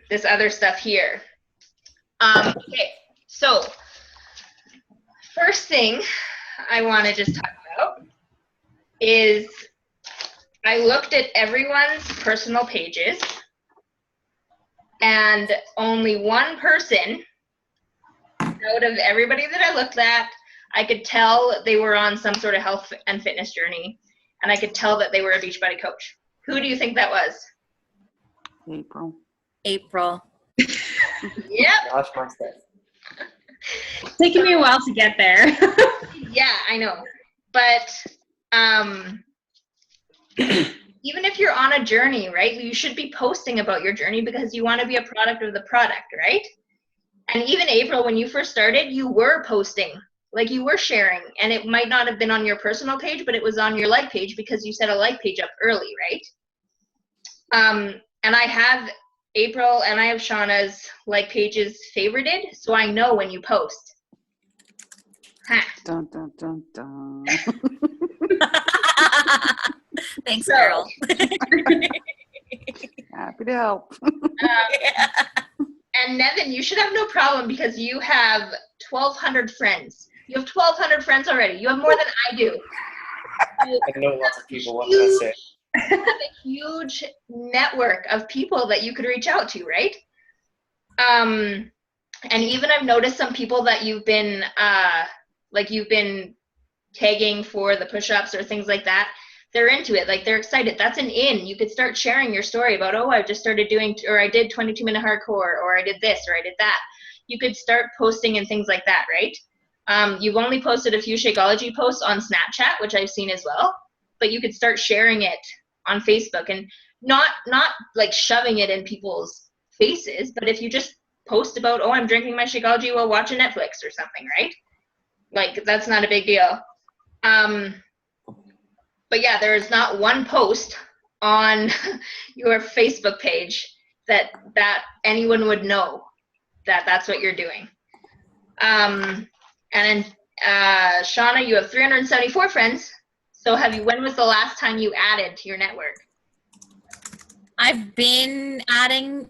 this other stuff here. Okay, so first thing I want to just talk about is I looked at everyone's personal pages, and only one person out of everybody that I looked at, I could tell they were on some sort of health and fitness journey, and I could tell that they were a Beachbody coach. Who do you think that was? April. Yep. Gosh, my stuff. It's taken me a while to get there. Yeah, I know. But even if you're on a journey, right, you should be posting about your journey because you want to be a product of the product, right? And even April, when you first started, you were posting, like you were sharing, and it might not have been on your personal page, but it was on your like page because you set a like page up early, right? And I have April and I have Shauna's like pages favorited, so I know when you post. Dun, dun, dun, dun. Thanks, girl. Happy to help. And Nevin, you should have no problem because you have 1,200 friends. You have 1,200 friends already. You have more than I do. I know lots of people. What can I say? You have a huge network of people that you could reach out to, right? And even I've noticed some people that you've been tagging for the push-ups or things like that. They're into it, like they're excited. That's an in. You could start sharing your story about, oh, I just started doing, or I did 22-minute hardcore, or I did this, or I did that. You could start posting and things like that, right? You've only posted a few Shakeology posts on Snapchat, which I've seen as well, but you could start sharing it on Facebook and not like shoving it in people's faces, but if you just post about, oh, I'm drinking my Shakeology while watching Netflix or something, right? Like, that's not a big deal. But yeah, there is not one post on your Facebook page that anyone would know that that's what you're doing. And then, Shauna, you have 374 friends. So when was the last time you added to your network? I've been adding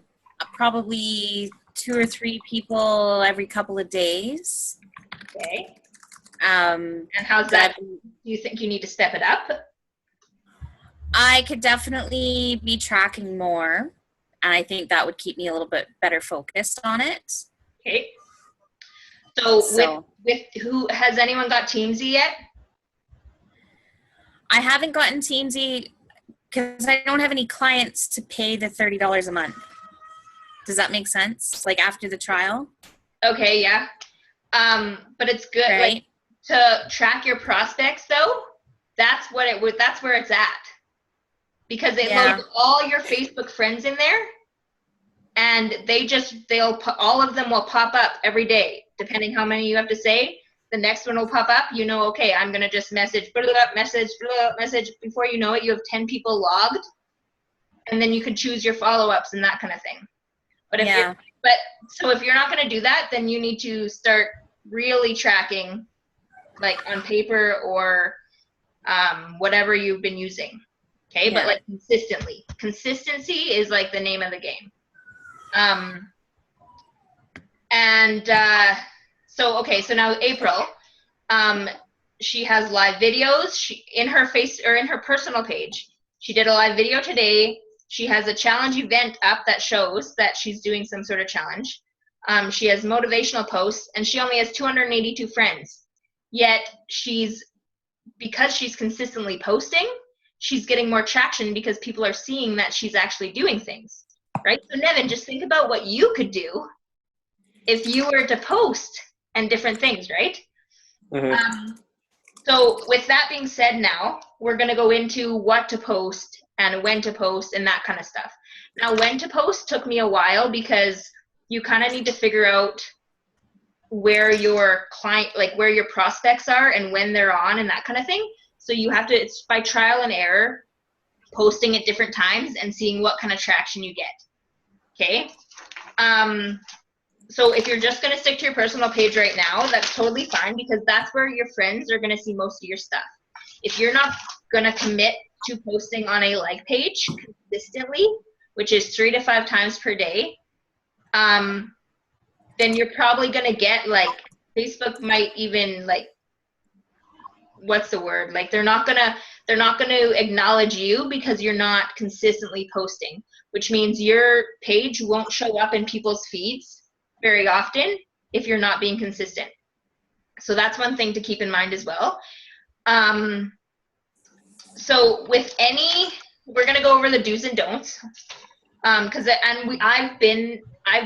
probably 2 or 3 people every couple of days. Okay. And how's that? Do you think you need to step it up? I could definitely be tracking more, and I think that would keep me a little bit better focused on it. Okay. So with who, has anyone got Teamsy yet? I haven't gotten Teamsy because I don't have any clients to pay the $30 a month. Does that make sense? Like after the trial? Okay, yeah. But it's good, right? Like, to track your prospects though. That's where it's at. Because it loads all your Facebook friends in there, and all of them will pop up every day, depending how many you have to say. The next one will pop up. You know, okay, I'm gonna just message. Before you know it, you have 10 people logged, and then you can choose your follow-ups and that kind of thing. But if you're not gonna do that, then you need to start really tracking, like on paper or whatever you've been using. Okay, but like consistently. Consistency is like the name of the game. So now April, she has live videos. In her personal page, she did a live video today. She has a challenge event up that shows that she's doing some sort of challenge. She has motivational posts, and she only has 282 friends. Yet because she's consistently posting, she's getting more traction because people are seeing that she's actually doing things, right? So Nevin, just think about what you could do if you were to post and different things, right? Mm-hmm. So with that being said, now we're going to go into what to post and when to post and that kind of stuff. Now, when to post took me a while because you kind of need to figure out where your where your prospects are and when they're on and that kind of thing. So it's by trial and error, posting at different times and seeing what kind of traction you get. Okay? So if you're just going to stick to your personal page right now, that's totally fine because that's where your friends are going to see most of your stuff. If you're not going to commit to posting on a like page consistently, which is 3 to 5 times per day, then you're probably going to get like, Facebook might even like, what's the word? Like they're not going to acknowledge you because you're not consistently posting, which means your page won't show up in people's feeds very often if you're not being consistent. So that's one thing to keep in mind as well. So with we're going to go over the do's and don'ts. I've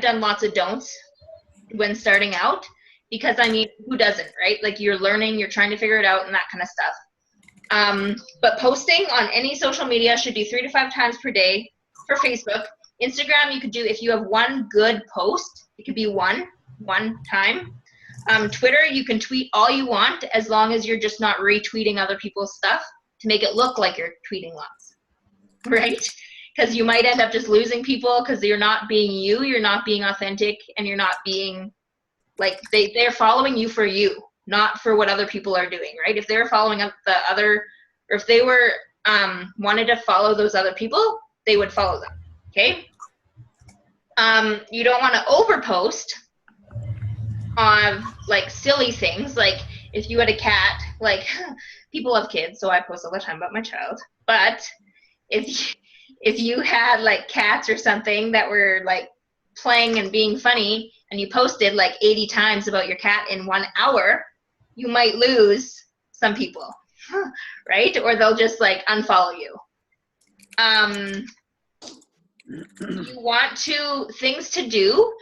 done lots of don'ts when starting out, because I mean, who doesn't, right? Like you're learning, you're trying to figure it out and that kind of stuff. But posting on any social media should be 3 to 5 times per day for Facebook. Instagram, you could do, if you have one good post, it could be one time. Twitter, you can tweet all you want as long as you're just not retweeting other people's stuff to make it look like you're tweeting lots, right? Because you might end up just losing people because you're not being you, you're not being authentic, and you're not being like, they're following you for you, not for what other people are doing, right? If they're following up or if they were wanted to follow those other people, they would follow them, okay? You don't want to overpost on like silly things, like if you had a cat, like people have kids, so I post all the time about my child, but if you had like cats or something that were like playing and being funny, and you posted like 80 times about your cat in 1 hour, you might lose some people, right? Or they'll just like unfollow you. You want things to do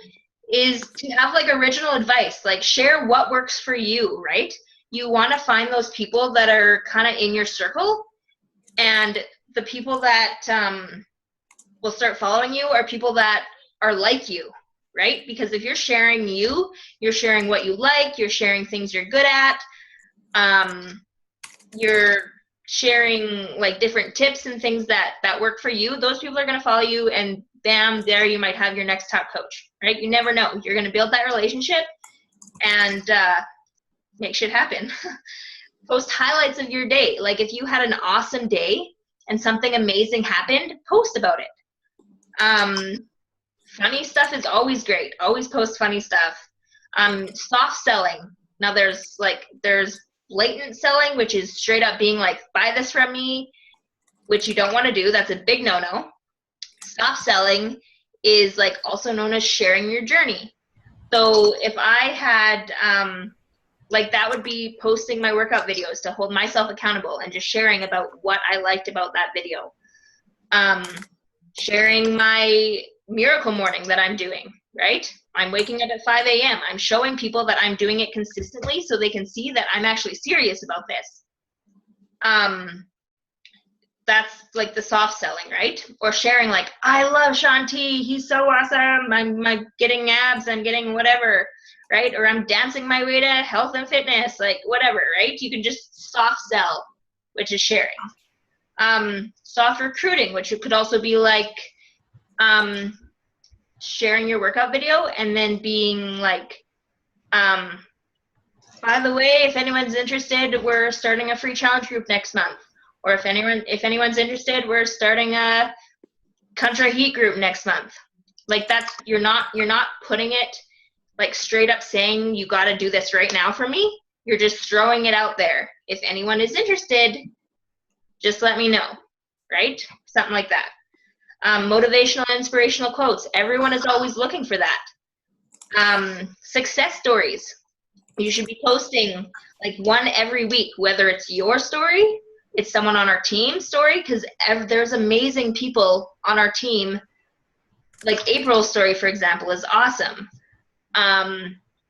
is to have like original advice, like share what works for you, right? You want to find those people that are kind of in your circle, and the people that will start following you are people that are like you, right? Because if you're sharing you're sharing what you like, you're sharing things you're good at, you're sharing like different tips and things that work for you, those people are going to follow you, and bam, there you might have your next top coach, right? You never know. You're going to build that relationship and make shit happen. Post highlights of your day. Like if you had an awesome day and something amazing happened, post about it. Funny stuff is always great. Always post funny stuff. Soft selling. Now there's blatant selling, which is straight up being like, buy this from me, which you don't want to do. That's a big no-no. Soft selling is like also known as sharing your journey. So if I had, like that would be posting my workout videos to hold myself accountable and just sharing about what I liked about that video. Sharing my miracle morning that I'm doing, right? I'm waking up at 5 a.m. I'm showing people that I'm doing it consistently so they can see that I'm actually serious about this. That's like the soft selling, right? Or sharing like, I love Shanti, he's so awesome, I'm getting abs, I'm getting whatever, right? Or I'm dancing my way to health and fitness, like whatever, right? You can just soft sell, which is sharing. Soft recruiting, which could also be like sharing your workout video and then being like, by the way, if anyone's interested, we're starting a free challenge group next month. Or if anyone's interested, we're starting a Contra Heat group next month. Like that's, you're not putting it like straight up saying you got to do this right now for me. You're just throwing it out there. If anyone is interested, just let me know, right? Something like that. Motivational, inspirational quotes. Everyone is always looking for that. Success stories. You should be posting like one every week, whether it's your story, it's someone on our team story, because there's amazing people on our team. Like April's story, for example, is awesome.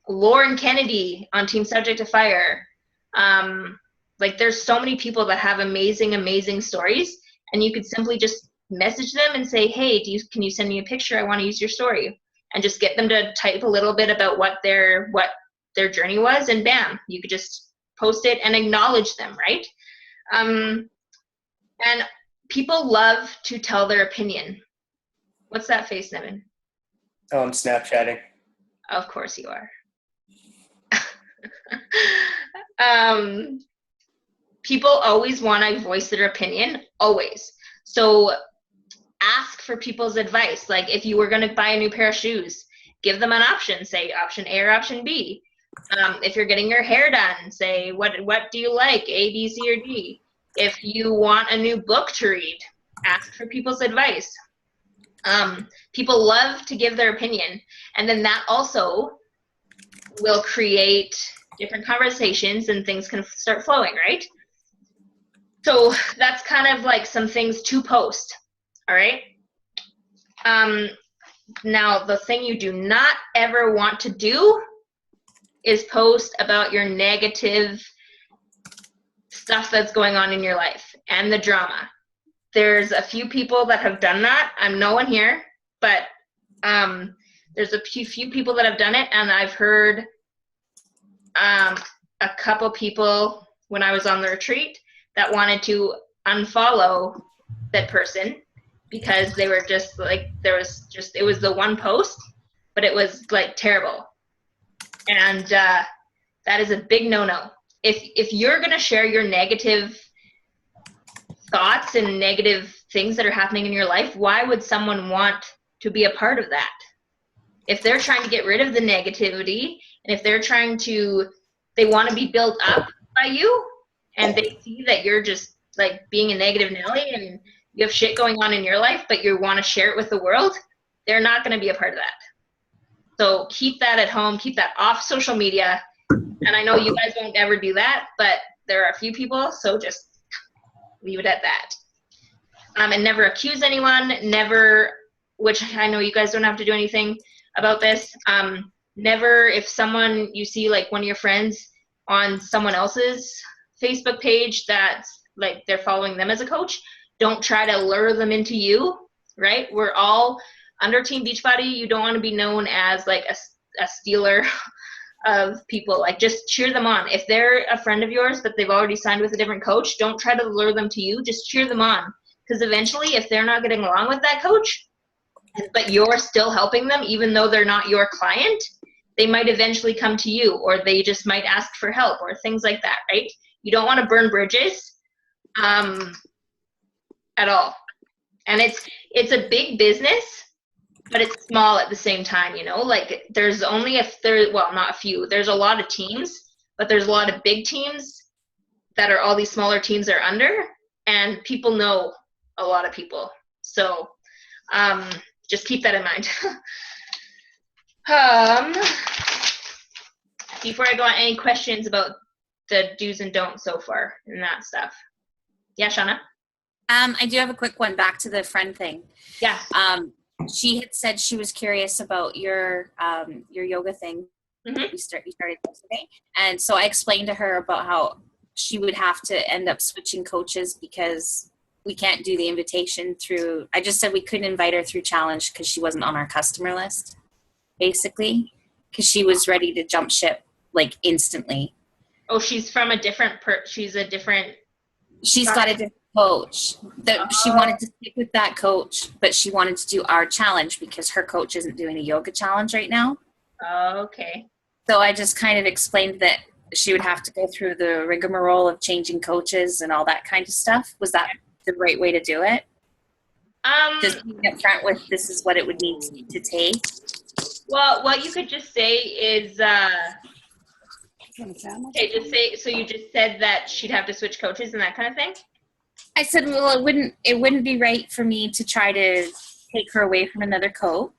Lauren Kennedy on Team Subject to Fire. Like there's so many people that have amazing stories, and you could simply just message them and say, hey, can you send me a picture? I want to use your story, and just get them to type a little bit about what their journey was, and bam, you could just post it and acknowledge them, right? And people love to tell their opinion. What's that face, Nevin? Oh, I'm Snapchatting. Of course you are. People always want to voice their opinion, always. So ask for people's advice. Like if you were going to buy a new pair of shoes, give them an option, say option A or option B. If you're getting your hair done, say what do you like, A, B, C, or D. If you want a new book to read, ask for people's advice. People love to give their opinion, and then that also will create different conversations and things can start flowing, right? So that's kind of like some things to post, all right? Now, the thing you do not ever want to do is post about your negative stuff that's going on in your life and the drama. There's a few people that have done that. I'm no one here, but there's a few people that have done it, and I've heard a couple people when I was on the retreat that wanted to unfollow that person because they were just like, it was the one post, but it was like terrible. And that is a big no-no. If you're going to share your negative thoughts and negative things that are happening in your life, why would someone want to be a part of that? If they're trying to get rid of the negativity, and if they want to be built up by you, and they see that you're just like being a negative Nelly and you have shit going on in your life, but you want to share it with the world, they're not going to be a part of that. So keep that at home, keep that off social media. And I know you guys won't ever do that, but there are a few people, so just leave it at that. And never accuse anyone, which I know you guys don't have to do anything about this. Never, if someone, you see like one of your friends on someone else's Facebook page that's like they're following them as a coach, don't try to lure them into you, right? We're all under Team Beachbody. You don't want to be known as like a stealer of people. Like just cheer them on. If they're a friend of yours but they've already signed with a different coach, don't try to lure them to you. Just cheer them on, because eventually if they're not getting along with that coach but you're still helping them even though they're not your client, they might eventually come to you, or they just might ask for help or things like that, right? You don't want to burn bridges at all. And it's a big business, but it's small at the same time, you know? Like there's only not a few. There's a lot of teams, but there's a lot of big teams that are all these smaller teams are under, and people know a lot of people. So just keep that in mind. Before I go on, any questions about the do's and don'ts so far and that stuff? Yeah, Shauna? I do have a quick one back to the friend thing. Yeah. She had said she was curious about your yoga thing. Mm-hmm. You started yesterday. And so I explained to her about how she would have to end up switching coaches because we can't do the invitation through, I just said we couldn't invite her through Challenge because she wasn't on our customer list, basically, because she was ready to jump ship like instantly. Oh, she's from a different she's got a different coach. She wanted to stick with that coach, but she wanted to do our challenge because her coach isn't doing a yoga challenge right now. Oh, okay. So I just kind of explained that she would have to go through the rigmarole of changing coaches and all that kind of stuff. Was that the right way to do it? Just being up front with this is what it would need to take. Well, what you could just say is, okay, just say, so you just said that she'd have to switch coaches and that kind of thing? I said, well, it wouldn't be right for me to try to take her away from another coach.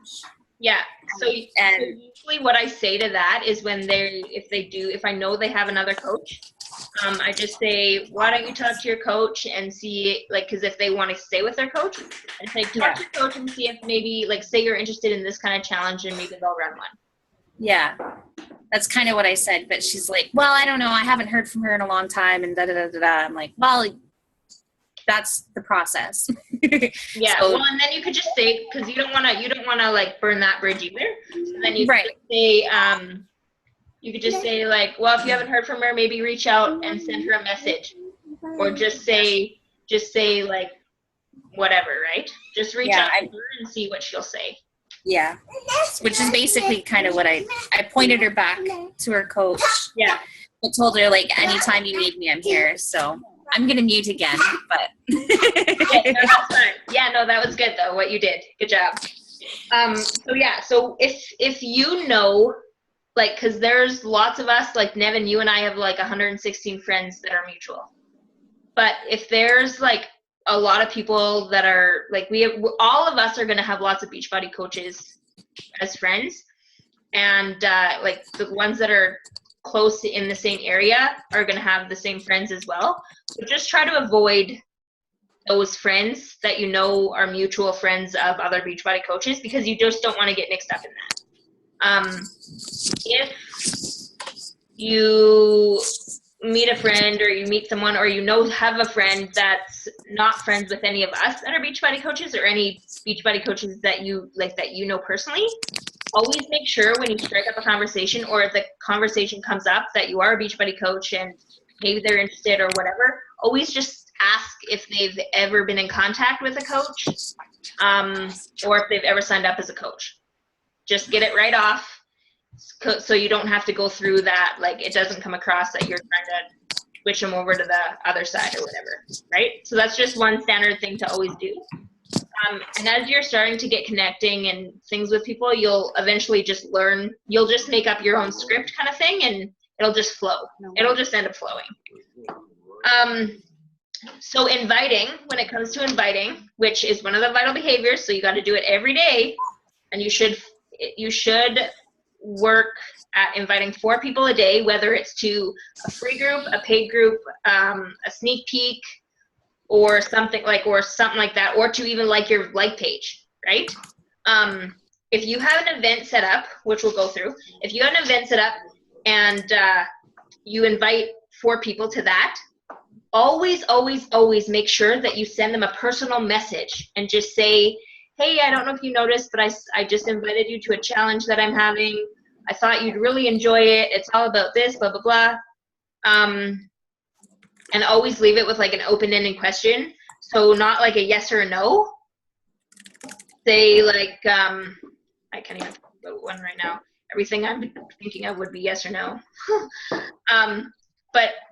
Yeah. So usually what I say to that is if I know they have another coach, I just say, why don't you talk to your coach and see, like, because if they want to stay with their coach, and say, talk to your coach and see if maybe, like, say you're interested in this kind of challenge and maybe they'll run one. Yeah. That's kind of what I said. But she's like, well, I don't know. I haven't heard from her in a long time and da-da-da-da-da. I'm like, well, that's the process. Yeah. So, well, and then you could just say, because you don't want to like burn that bridge either. So then you could say, you could just say like, well, if you haven't heard from her, maybe reach out and send her a message, or just say like, whatever, right? Just reach out to her and see what she'll say. Yeah. Which is basically kind of what I pointed her back to her coach. Yeah. I told her like, anytime you need me, I'm here. So. I'm gonna mute again, but Okay, no, that's fine. Yeah, no, that was good though, what you did. Good job. So if you know, like, because there's lots of us, like Nevin, you and I have like 116 friends that are mutual. But if there's like a lot of people that are like, all of us are going to have lots of Beachbody coaches as friends. And like the ones that are close in the same area are going to have the same friends as well. So just try to avoid those friends that you know are mutual friends of other Beachbody coaches, because you just don't want to get mixed up in that. If you meet a friend or you meet someone or have a friend that's not friends with any of us that are Beachbody coaches or any Beachbody coaches that you know personally, always make sure when you strike up a conversation or if the conversation comes up that you are a Beachbody coach and maybe they're interested or whatever, always just ask if they've ever been in contact with a coach or if they've ever signed up as a coach. Just get it right off so you don't have to go through that, like it doesn't come across that you're trying to switch them over to the other side or whatever, right? So that's just one standard thing to always do. And as you're starting to get connecting and things with people, you'll eventually just learn, you'll just make up your own script kind of thing and it'll just flow. It'll just end up flowing. So inviting, when it comes to inviting, which is one of the vital behaviors, so you got to do it every day, and you should work at inviting 4 people a day, whether it's to a free group, a paid group, a sneak peek, or something like that, or to even like your like page, right? If you have an event set up, which we'll go through, if you have an event set up and you invite 4 people to that, always make sure that you send them a personal message and just say, hey, I don't know if you noticed, but I just invited you to a challenge that I'm having. I thought you'd really enjoy it. It's all about this, blah, blah, blah. And always leave it with like an open-ended question. So not like a yes or a no. Say like, I can't even think of one right now. Everything I'm thinking of would be yes or no.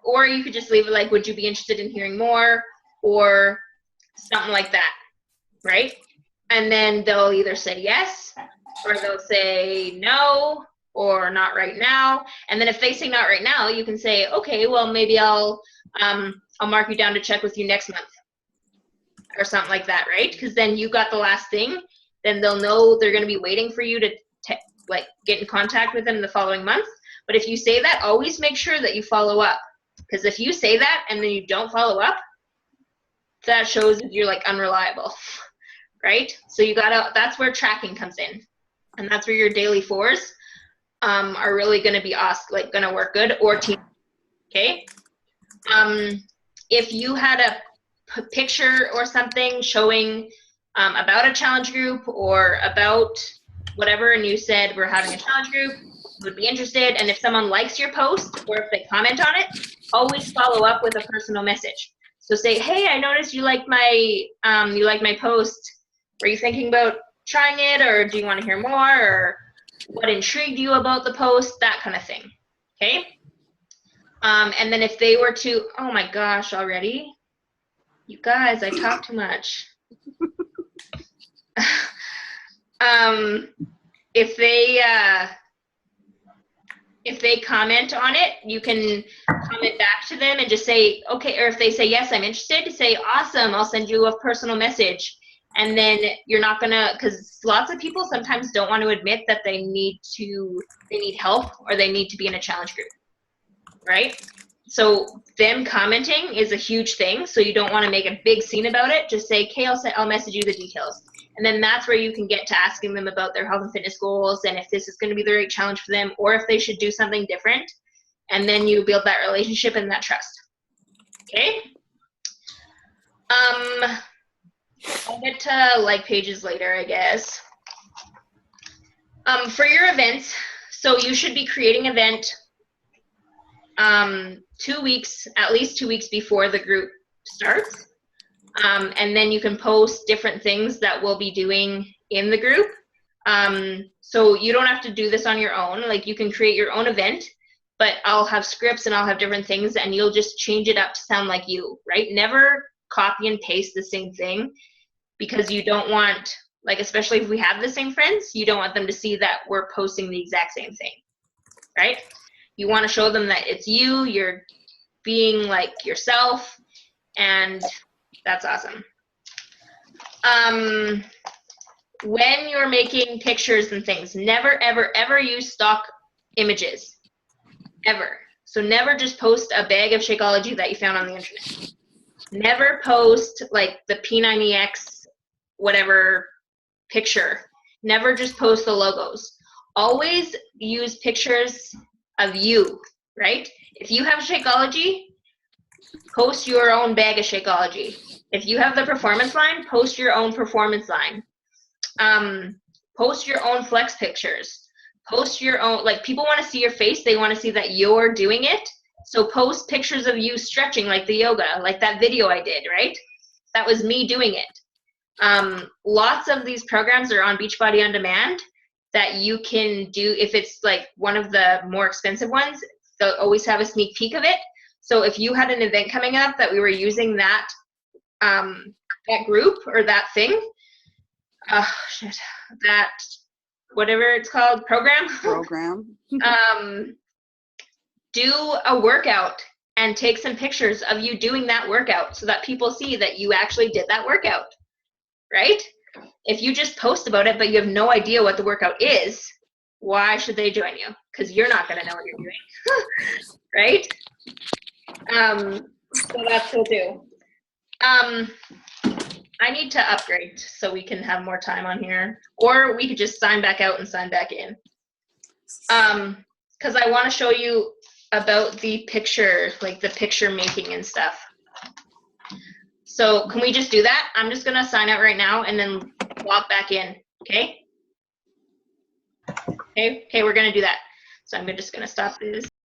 Or you could just leave it like, would you be interested in hearing more? Or something like that, right? And then they'll either say yes, or they'll say no, or not right now. And then if they say not right now, you can say, okay, well, maybe I'll mark you down to check with you next month, or something like that, right? Because then you got the last thing. Then they'll know they're going to be waiting for you to like get in contact with them the following month. But if you say that, always make sure that you follow up. Because if you say that and then you don't follow up, that shows that you're like unreliable, right? So that's where tracking comes in. And that's where your daily 4s are really going to be going to work good, or team, okay? If you had a picture or something showing about a challenge group or about whatever, and you said we're having a challenge group, would be interested, and if someone likes your post or if they comment on it, always follow up with a personal message. So say, hey, I noticed you like my post. Were you thinking about trying it, or do you want to hear more, or what intrigued you about the post, that kind of thing, okay? And then if they were to, oh my gosh, already? You guys, I talk too much. If they comment on it, you can comment back to them and just say, okay, or if they say, yes, I'm interested, say, awesome, I'll send you a personal message. And then you're not gonna, because lots of people sometimes don't want to admit that they need help or they need to be in a challenge group, right? So them commenting is a huge thing. So you don't want to make a big scene about it. Just say, okay, I'll message you the details. And then that's where you can get to asking them about their health and fitness goals and if this is going to be the right challenge for them or if they should do something different. And then you build that relationship and that trust. Okay? I'll get to like pages later, I guess. For your events, so you should be creating an event 2 weeks, at least 2 weeks before the group starts. And then you can post different things that we'll be doing in the group. So you don't have to do this on your own. Like you can create your own event but I'll have scripts and I'll have different things, and you'll just change it up to sound like you, right? Never copy and paste the same thing, because you don't want, like, especially if we have the same friends, you don't want them to see that we're posting the exact same thing, right? You want to show them that it's you, you're being like yourself, and that's awesome. When you're making pictures and things, never, ever, ever use stock images, ever. So never just post a bag of Shakeology that you found on the internet. Never post like the P90X whatever picture. Never just post the logos. Always use pictures of you, right? If you have Shakeology, post your own bag of Shakeology. If you have the performance line, post your own performance line. Post your own flex pictures. Post your own, like, people want to see your face. They want to see that you're doing it. So post pictures of you stretching, like the yoga, like that video I did, right? That was me doing it. Lots of these programs are on Beachbody On Demand that you can do. If it's like one of the more expensive ones, they'll always have a sneak peek of it. So if you had an event coming up that we were using that that group or that thing, that whatever it's called, program, do a workout and take some pictures of you doing that workout so that people see that you actually did that workout, right? If you just post about it but you have no idea what the workout is, why should they join you? Because you're not going to know what you're doing, right? So that's cool too. I need to upgrade so we can have more time on here, or we could just sign back out and sign back in. Because I want to show you about the picture, like the picture making and stuff. So can we just do that? I'm just going to sign out right now and then log back in, okay? Okay, we're going to do that. So I'm just going to stop this.